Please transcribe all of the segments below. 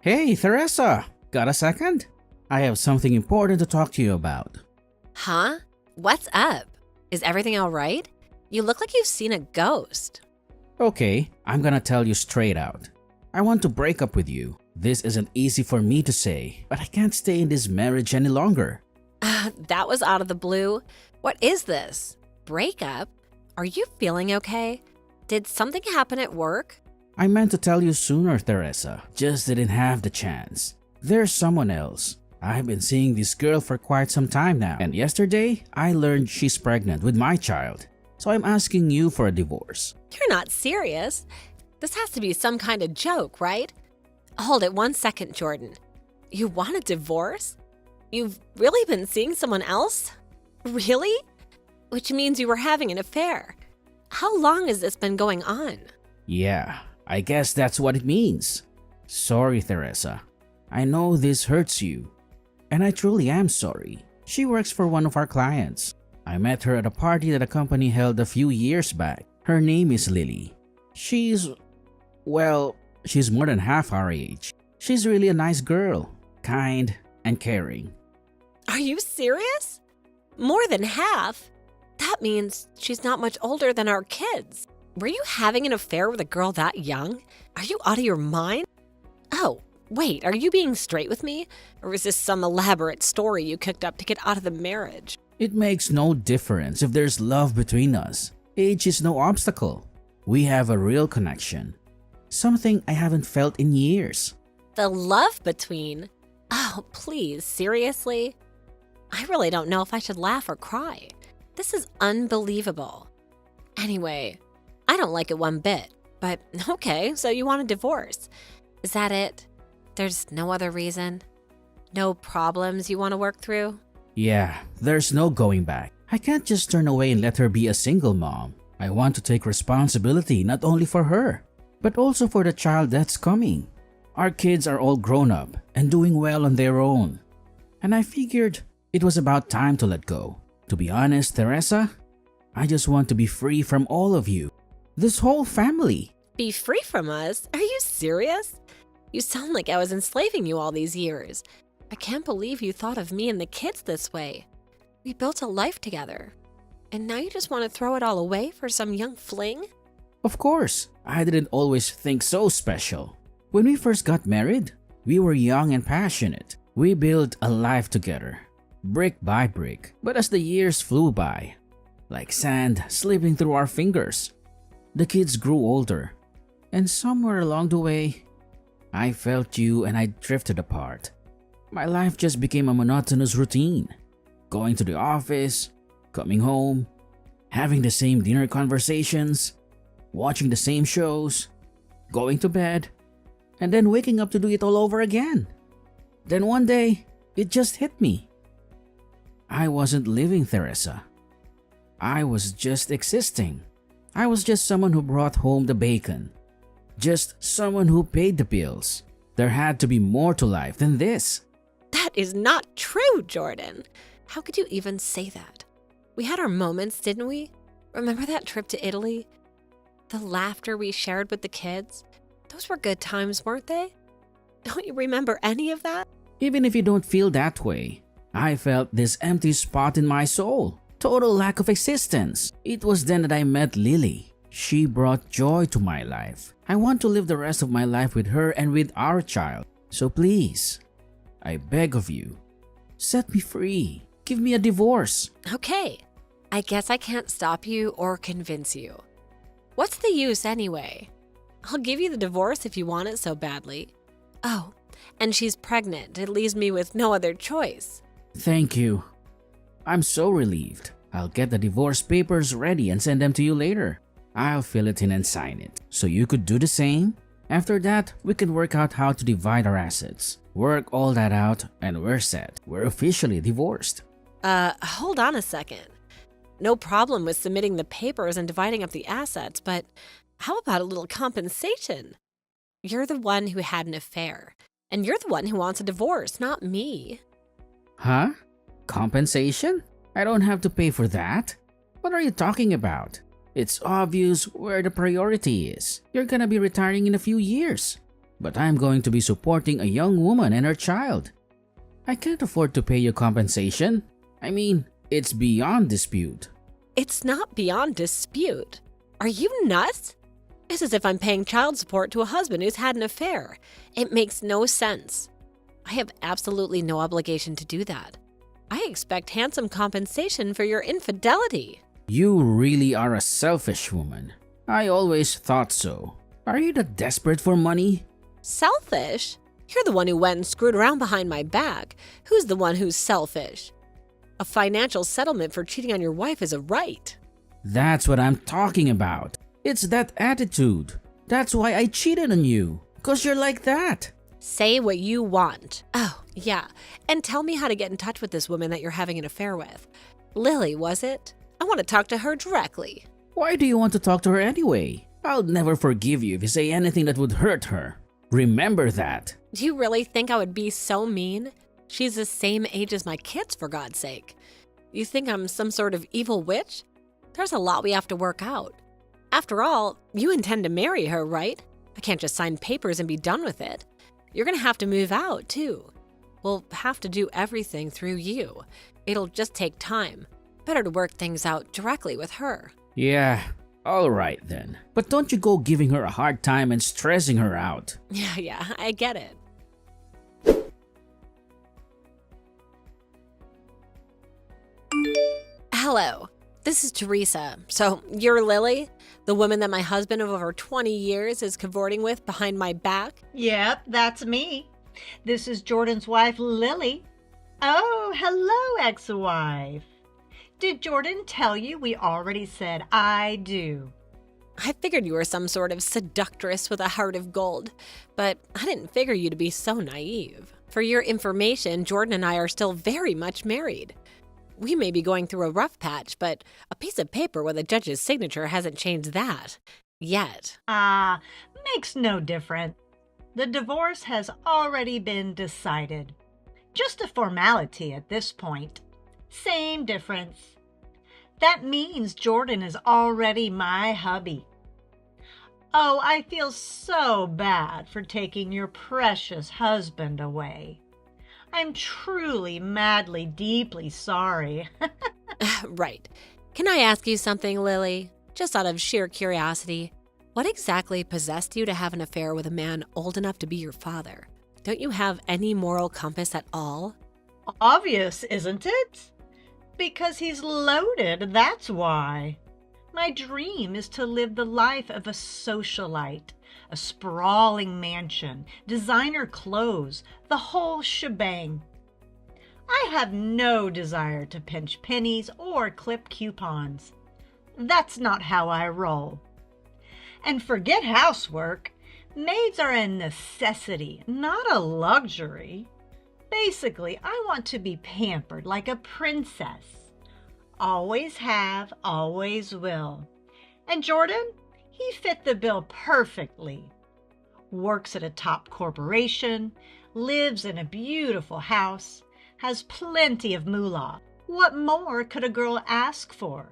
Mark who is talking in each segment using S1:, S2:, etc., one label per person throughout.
S1: Hey, Teresa! Got a second? I have something important to talk to you about.
S2: Huh? What's up? Is everything all right? You look like you've seen a ghost.
S1: Okay, I'm gonna tell you straight out. I want to break up with you. This isn't easy for me to say, but I can't stay in this marriage any longer.
S2: That was out of the blue. What is this? Breakup? Are you feeling okay? Did something happen at work?
S1: I meant to tell you sooner, Teresa. Just didn't have the chance. There's someone else. I've been seeing this girl for quite some time now, and yesterday I learned she's pregnant with my child. So I'm asking you for a divorce.
S2: You're not serious. This has to be some kind of joke, right? Hold it 1 second, Jordan. You want a divorce? You've really been seeing someone else? Really? Which means you were having an affair. How long has this been going on?
S1: Yeah, I guess that's what it means. Sorry, Teresa. I know this hurts you. And I truly am sorry. She works for one of our clients. I met her at a party that a company held a few years back. Her name is Lily. She's more than half our age. She's really a nice girl, kind and caring.
S2: Are you serious? More than half? That means she's not much older than our kids. Were you having an affair with a girl that young? Are you out of your mind? Oh, wait, are you being straight with me? Or is this some elaborate story you cooked up to get out of the marriage?
S1: It makes no difference if there's love between us. Age is no obstacle. We have a real connection. Something I haven't felt in years.
S2: The love between? Oh, please, seriously? I really don't know if I should laugh or cry. This is unbelievable. Anyway, I don't like it one bit, but okay, so you want a divorce. Is that it? There's no other reason? No problems you want to work through?
S1: Yeah, there's no going back. I can't just turn away and let her be a single mom. I want to take responsibility not only for her, but also for the child that's coming. Our kids are all grown up and doing well on their own. And I figured it was about time to let go. To be honest, Teresa, I just want to be free from all of you. This whole family.
S2: Be free from us? Are you serious? You sound like I was enslaving you all these years. I can't believe you thought of me and the kids this way. We built a life together. And now you just want to throw it all away for some young fling?
S1: Of course, I didn't always think so special. When we first got married, we were young and passionate. We built a life together, brick by brick. But as the years flew by, like sand slipping through our fingers, the kids grew older. And somewhere along the way, I felt you and I drifted apart. My life just became a monotonous routine. Going to the office, coming home, having the same dinner conversations, watching the same shows, going to bed, and then waking up to do it all over again. Then one day, it just hit me. I wasn't living, Teresa. I was just existing. I was just someone who brought home the bacon. Just someone who paid the bills. There had to be more to life than this.
S2: That is not true, Jordan. How could you even say that? We had our moments, didn't we? Remember that trip to Italy? The laughter we shared with the kids? Those were good times, weren't they? Don't you remember any of that?
S1: Even if you don't feel that way, I felt this empty spot in my soul. Total lack of existence. It was then that I met Lily. She brought joy to my life. I want to live the rest of my life with her and with our child. So please, I beg of you, set me free. Give me a divorce.
S2: Okay, I guess I can't stop you or convince you. What's the use anyway? I'll give you the divorce if you want it so badly. Oh, and she's pregnant. It leaves me with no other choice.
S1: Thank you. I'm so relieved. I'll get the divorce papers ready and send them to you later. I'll fill it in and sign it, so you could do the same. After that, we can work out how to divide our assets. Work all that out and we're set. We're officially divorced.
S2: Hold on a second. No problem with submitting the papers and dividing up the assets, but how about a little compensation? You're the one who had an affair, and you're the one who wants a divorce, not me.
S1: Huh? Compensation? I don't have to pay for that. What are you talking about? It's obvious where the priority is. You're gonna be retiring in a few years. but I'm going to be supporting a young woman and her child. I can't afford to pay you compensation. I mean, it's beyond dispute.
S2: It's not beyond dispute. Are you nuts? It's as if I'm paying child support to a husband who's had an affair. It makes no sense. I have absolutely no obligation to do that. I expect handsome compensation for your infidelity.
S1: You really are a selfish woman. I always thought so. Are you that desperate for money?
S2: Selfish? You're the one who went and screwed around behind my back. Who's the one who's selfish? A financial settlement for cheating on your wife is a right.
S1: That's what I'm talking about. It's that attitude. That's why I cheated on you. 'Cause you're like that.
S2: Say what you want. Oh, yeah. And tell me how to get in touch with this woman that you're having an affair with. Lily, was it? I want to talk to her directly.
S1: Why do you want to talk to her anyway? I'll never forgive you if you say anything that would hurt her. Remember that.
S2: Do you really think I would be so mean? She's the same age as my kids, for God's sake. You think I'm some sort of evil witch? There's a lot we have to work out. After all, you intend to marry her, right? I can't just sign papers and be done with it. You're going to have to move out, too. We'll have to do everything through you. It'll just take time. Better to work things out directly with her.
S1: Yeah, all right then. But don't you go giving her a hard time and stressing her out.
S2: Yeah, I get it. Hello, this is Teresa. So, you're Lily? The woman that my husband of over 20 years is cavorting with behind my back?
S3: Yep, that's me. This is Jordan's wife, Lily. Oh, hello, ex-wife. Did Jordan tell you we already said I do?
S2: I figured you were some sort of seductress with a heart of gold, but I didn't figure you to be so naive. For your information, Jordan and I are still very much married. We may be going through a rough patch, but a piece of paper with a judge's signature hasn't changed that. Yet.
S3: Makes no difference. The divorce has already been decided. Just a formality at this point. Same difference. That means Jordan is already my hubby. Oh, I feel so bad for taking your precious husband away. I'm truly, madly, deeply sorry.
S2: Right. Can I ask you something, Lily? Just out of sheer curiosity. What exactly possessed you to have an affair with a man old enough to be your father? Don't you have any moral compass at all?
S3: Obvious, isn't it? Because he's loaded, that's why. My dream is to live the life of a socialite, a sprawling mansion, designer clothes, the whole shebang. I have no desire to pinch pennies or clip coupons. That's not how I roll. And forget housework. Maids are a necessity, not a luxury. Basically, I want to be pampered like a princess. Always have, always will. And Jordan, he fit the bill perfectly. Works at a top corporation, lives in a beautiful house, has plenty of moolah. What more could a girl ask for?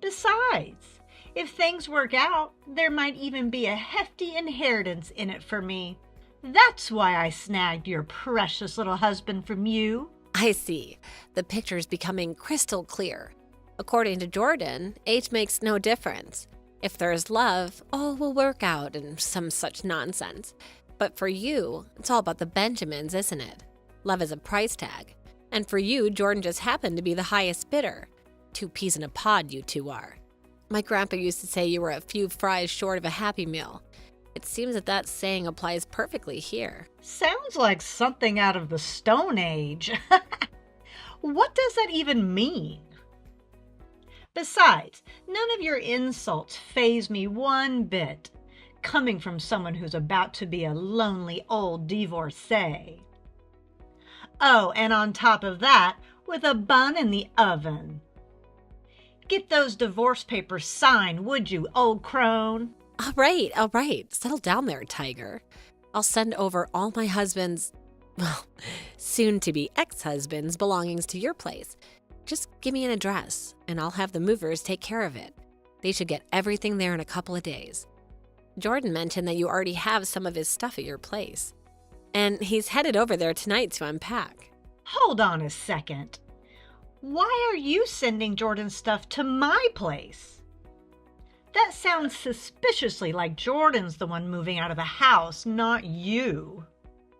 S3: Besides, if things work out, there might even be a hefty inheritance in it for me. That's why I snagged your precious little husband from you.
S2: I see. The picture's becoming crystal clear. According to Jordan, age makes no difference. If there's love, all will work out and some such nonsense. But for you, it's all about the Benjamins, isn't it? Love is a price tag. And for you, Jordan just happened to be the highest bidder. 2 peas in a pod, you two are. My grandpa used to say you were a few fries short of a Happy Meal. It seems that saying applies perfectly here.
S3: Sounds like something out of the Stone Age. What does that even mean? Besides, none of your insults faze me one bit, coming from someone who's about to be a lonely old divorcee. Oh, and on top of that, with a bun in the oven. Get those divorce papers signed, would you, old crone?
S2: All right. Settle down there, Tiger. I'll send over all my husband's, well, soon-to-be ex-husband's belongings to your place. Just give me an address, and I'll have the movers take care of it. They should get everything there in a couple of days. Jordan mentioned that you already have some of his stuff at your place. And he's headed over there tonight to unpack.
S3: Hold on a second. Why are you sending Jordan's stuff to my place? That sounds suspiciously like Jordan's the one moving out of the house, not you.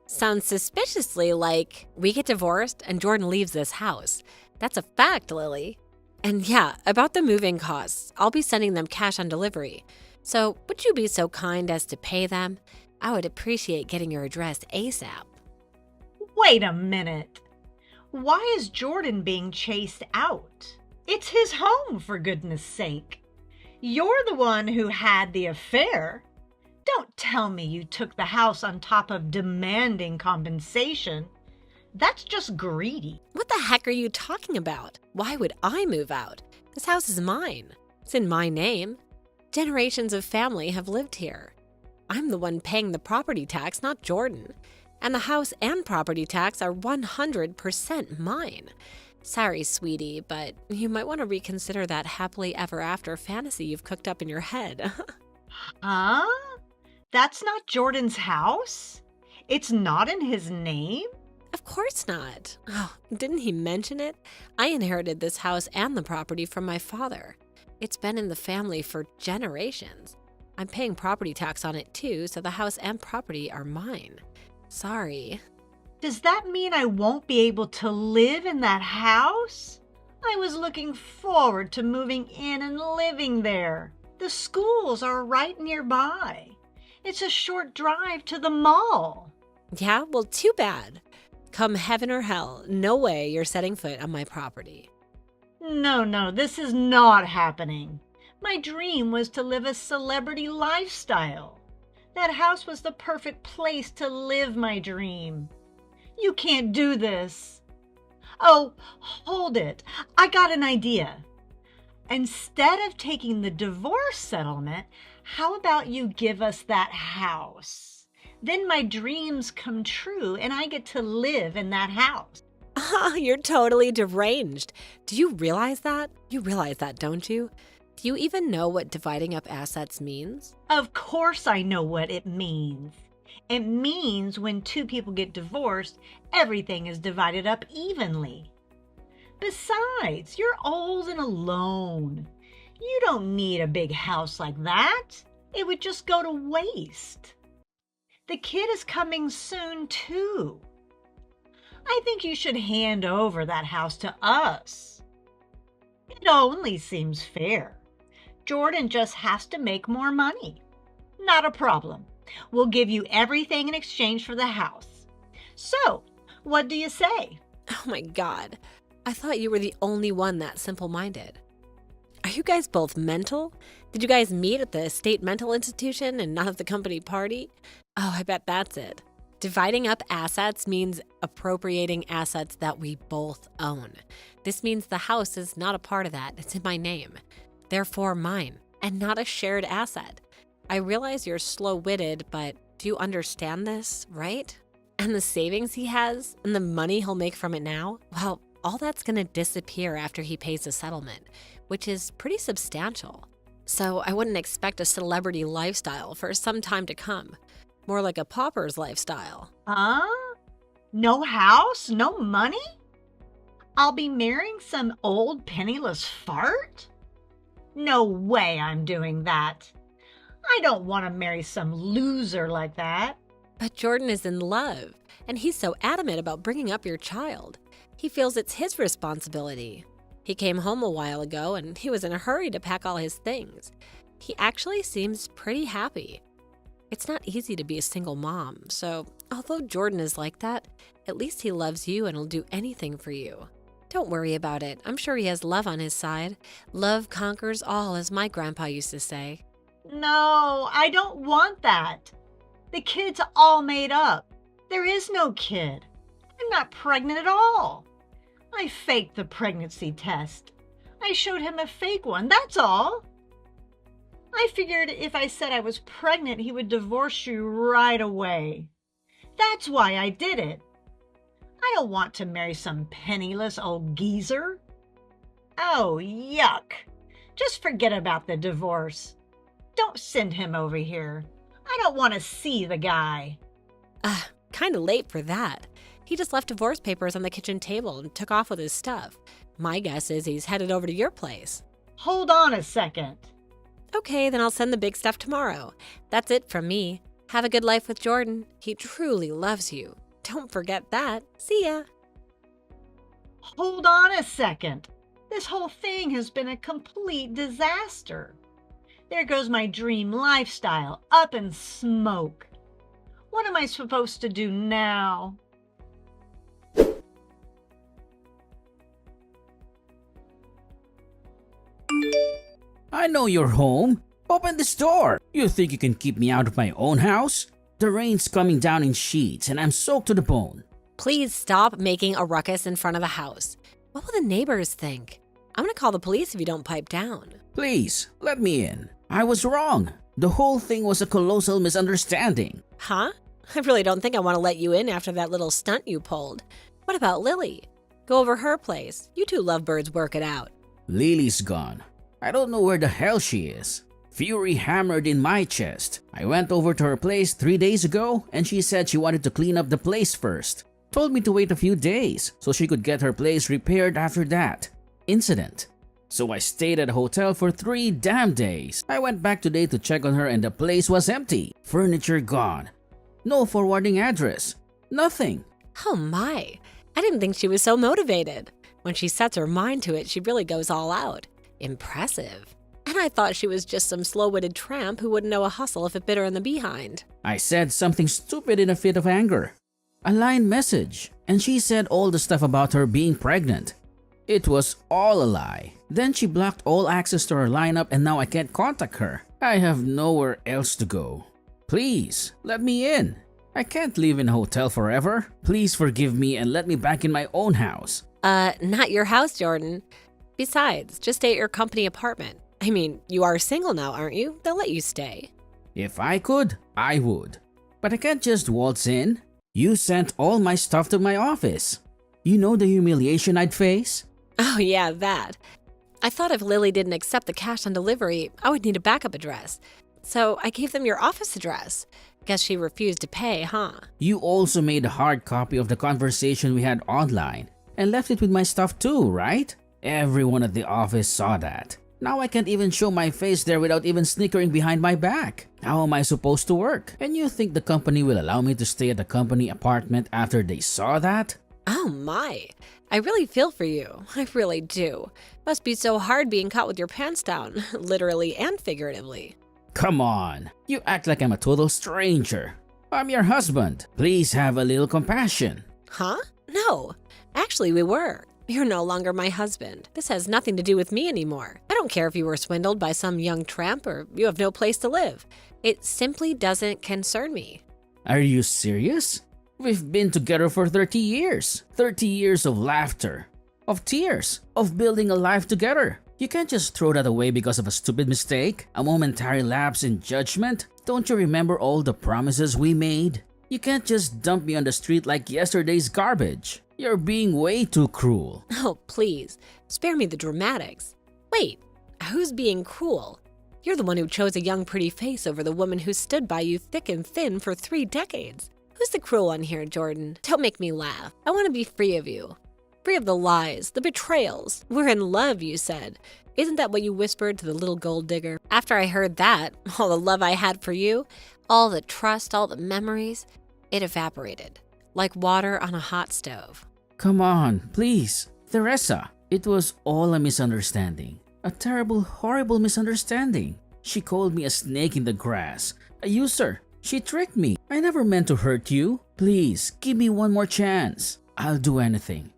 S2: Sounds suspiciously like we get divorced and Jordan leaves this house. That's a fact, Lily. And yeah, about the moving costs, I'll be sending them cash on delivery. So would you be so kind as to pay them? I would appreciate getting your address ASAP.
S3: Wait a minute. Why is Jordan being chased out? It's his home, for goodness sake. You're the one who had the affair. Don't tell me you took the house on top of demanding compensation. That's just greedy.
S2: What the heck are you talking about? Why would I move out? This house is mine. It's in my name. Generations of family have lived here. I'm the one paying the property tax, not Jordan. And the house and property tax are 100% mine. Sorry, sweetie, but you might want to reconsider that happily ever after fantasy you've cooked up in your head.
S3: Huh? That's not Jordan's house? It's not in his name?
S2: Of course not. Oh, didn't he mention it? I inherited this house and the property from my father. It's been in the family for generations. I'm paying property tax on it too, so the house and property are mine. Sorry.
S3: Does that mean I won't be able to live in that house? I was looking forward to moving in and living there. The schools are right nearby. It's a short drive to the mall.
S2: Yeah, well, too bad. Come heaven or hell, no way you're setting foot on my property.
S3: No, this is not happening. My dream was to live a celebrity lifestyle. That house was the perfect place to live my dream. You can't do this. Oh, hold it. I got an idea. Instead of taking the divorce settlement, how about you give us that house? Then my dreams come true and I get to live in that house.
S2: You're totally deranged. Do you realize that? You realize that, don't you? Do you even know what dividing up assets means?
S3: Of course I know what it means. It means when two people get divorced, everything is divided up evenly. Besides, you're old and alone. You don't need a big house like that. It would just go to waste. The kid is coming soon, too. I think you should hand over that house to us. It only seems fair. Jordan just has to make more money. Not a problem. We'll give you everything in exchange for the house. So, what do you say?
S2: Oh my God. I thought you were the only one that simple-minded. Are you guys both mental? Did you guys meet at the state mental institution and not at the company party? Oh, I bet that's it. Dividing up assets means appropriating assets that we both own. This means the house is not a part of that. It's in my name. Therefore mine, and not a shared asset. I realize you're slow-witted, but do you understand this, right? And the savings he has, and the money he'll make from it now, well, all that's gonna disappear after he pays the settlement, which is pretty substantial. So I wouldn't expect a celebrity lifestyle for some time to come. More like a pauper's lifestyle.
S3: Huh? No house? No money? I'll be marrying some old penniless fart? No way I'm doing that. I don't want to marry some loser like that.
S2: But Jordan is in love, and he's so adamant about bringing up your child. He feels it's his responsibility. He came home a while ago, and he was in a hurry to pack all his things. He actually seems pretty happy. It's not easy to be a single mom, so although Jordan is like that, at least he loves you and will do anything for you. Don't worry about it. I'm sure he has love on his side. Love conquers all, as my grandpa used to say.
S3: No, I don't want that. The kid's all made up. There is no kid. I'm not pregnant at all. I faked the pregnancy test. I showed him a fake one, that's all. I figured if I said I was pregnant, he would divorce you right away. That's why I did it. I don't want to marry some penniless old geezer. Oh, yuck. Just forget about the divorce. Don't send him over here. I don't want to see the guy.
S2: Kinda late for that. He just left divorce papers on the kitchen table and took off with his stuff. My guess is he's headed over to your place.
S3: Hold on a second.
S2: Okay, then I'll send the big stuff tomorrow. That's it from me. Have a good life with Jordan. He truly loves you. Don't forget that. See ya.
S3: Hold on a second. This whole thing has been a complete disaster. There goes my dream lifestyle, up in smoke. What am I supposed to do now?
S1: I know you're home. Open this door. You think you can keep me out of my own house? The rain's coming down in sheets and I'm soaked to the bone.
S2: Please stop making a ruckus in front of the house. What will the neighbors think? I'm gonna call the police if you don't pipe down.
S1: Please, let me in. I was wrong. The whole thing was a colossal misunderstanding.
S2: Huh? I really don't think I want to let you in after that little stunt you pulled. What about Lily? Go over her place. You two lovebirds work it out.
S1: Lily's gone. I don't know where the hell she is. Fury hammered in my chest. I went over to her place 3 days ago and she said she wanted to clean up the place first. Told me to wait a few days so she could get her place repaired after that incident. So I stayed at a hotel for 3 damn days. I went back today to check on her and the place was empty. Furniture gone. No forwarding address. Nothing.
S2: Oh my. I didn't think she was so motivated. When she sets her mind to it, she really goes all out. Impressive. And I thought she was just some slow-witted tramp who wouldn't know a hustle if it bit her in the behind.
S1: I said something stupid in a fit of anger. A line message, and she said all the stuff about her being pregnant. It was all a lie. Then she blocked all access to her lineup and now I can't contact her. I have nowhere else to go. Please, let me in. I can't live in a hotel forever. Please forgive me and let me back in my own house.
S2: Not your house, Jordan. Besides, just stay at your company apartment. I mean, you are single now, aren't you? They'll let you stay.
S1: If I could, I would. But I can't just waltz in. You sent all my stuff to my office. You know the humiliation I'd face?
S2: Oh yeah, that. I thought if Lily didn't accept the cash on delivery, I would need a backup address. So I gave them your office address. Guess she refused to pay, huh?
S1: You also made a hard copy of the conversation we had online and left it with my stuff too, right? Everyone at the office saw that. Now I can't even show my face there without even snickering behind my back. How am I supposed to work? And you think the company will allow me to stay at the company apartment after they saw that?
S2: Oh my. I really feel for you. I really do. Must be so hard being caught with your pants down, literally and figuratively.
S1: Come on, you act like I'm a total stranger. I'm your husband. Please have a little compassion.
S2: Huh? No. Actually, we were. You're no longer my husband. This has nothing to do with me anymore. I don't care if you were swindled by some young tramp or you have no place to live. It simply doesn't concern me.
S1: Are you serious? We've been together for 30 years. 30 years of laughter, of tears, of building a life together. You can't just throw that away because of a stupid mistake, a momentary lapse in judgment. Don't you remember all the promises we made? You can't just dump me on the street like yesterday's garbage. You're being way too cruel.
S2: Oh, please, spare me the dramatics. Wait, who's being cruel? You're the one who chose a young pretty face over the woman who stood by you thick and thin for 3 decades. Who's the cruel one here, Jordan? Don't make me laugh. I want to be free of you. Free of the lies, the betrayals. We're in love, you said. Isn't that what you whispered to the little gold digger? After I heard that, all the love I had for you, all the trust, all the memories, it evaporated. Like water on a hot stove.
S1: Come on, please. Teresa, it was all a misunderstanding. A terrible, horrible misunderstanding. She called me a snake in the grass, a user. She tricked me. I never meant to hurt you. Please, give me one more chance. I'll do anything.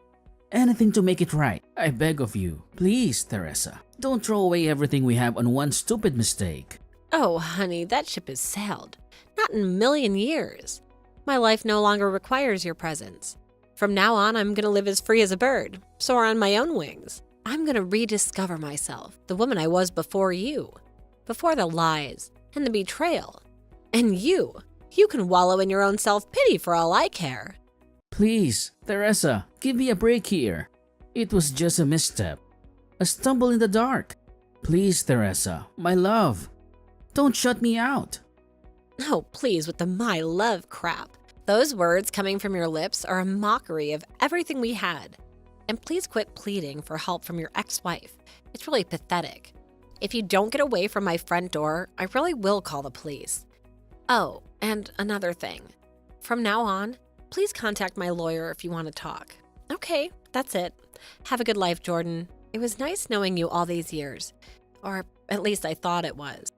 S1: Anything to make it right. I beg of you. Please, Teresa. Don't throw away everything we have on one stupid mistake.
S2: Oh, honey, that ship has sailed. Not in a million years. My life no longer requires your presence. From now on, I'm going to live as free as a bird, soar on my own wings. I'm going to rediscover myself, the woman I was before you, before the lies and the betrayal. And you can wallow in your own self-pity for all I care.
S1: Please, Teresa, give me a break here. It was just a misstep, a stumble in the dark. Please, Teresa, my love. Don't shut me out.
S2: Oh, please, with the my love crap. Those words coming from your lips are a mockery of everything we had. And please quit pleading for help from your ex-wife. It's really pathetic. If you don't get away from my front door, I really will call the police. Oh, and another thing. From now on, please contact my lawyer if you want to talk. Okay, that's it. Have a good life, Jordan. It was nice knowing you all these years. Or at least I thought it was.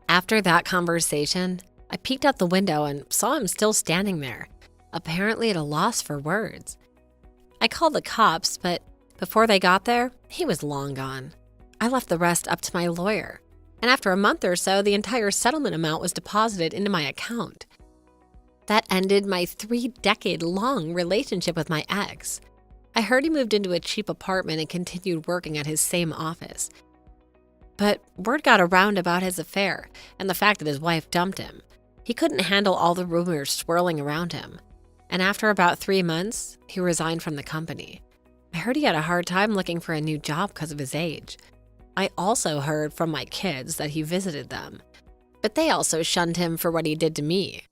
S2: After that conversation, I peeked out the window and saw him still standing there, apparently at a loss for words. I called the cops, but before they got there, he was long gone. I left the rest up to my lawyer, and after a month or so, the entire settlement amount was deposited into my account. That ended my 3-decade-long relationship with my ex. I heard he moved into a cheap apartment and continued working at his same office. But word got around about his affair and the fact that his wife dumped him. He couldn't handle all the rumors swirling around him. And after about 3 months, he resigned from the company. I heard he had a hard time looking for a new job because of his age. I also heard from my kids that he visited them, but they also shunned him for what he did to me.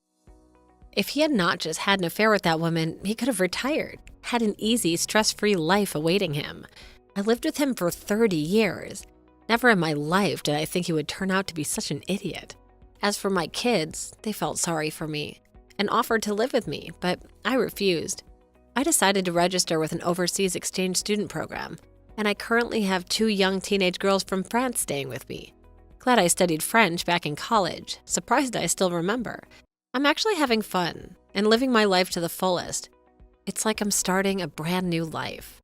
S2: If he had not just had an affair with that woman, he could have retired, had an easy, stress-free life awaiting him. I lived with him for 30 years. Never in my life did I think he would turn out to be such an idiot. As for my kids, they felt sorry for me and offered to live with me, but I refused. I decided to register with an overseas exchange student program, and I currently have 2 young teenage girls from France staying with me. Glad I studied French back in college, surprised I still remember. I'm actually having fun and living my life to the fullest. It's like I'm starting a brand new life.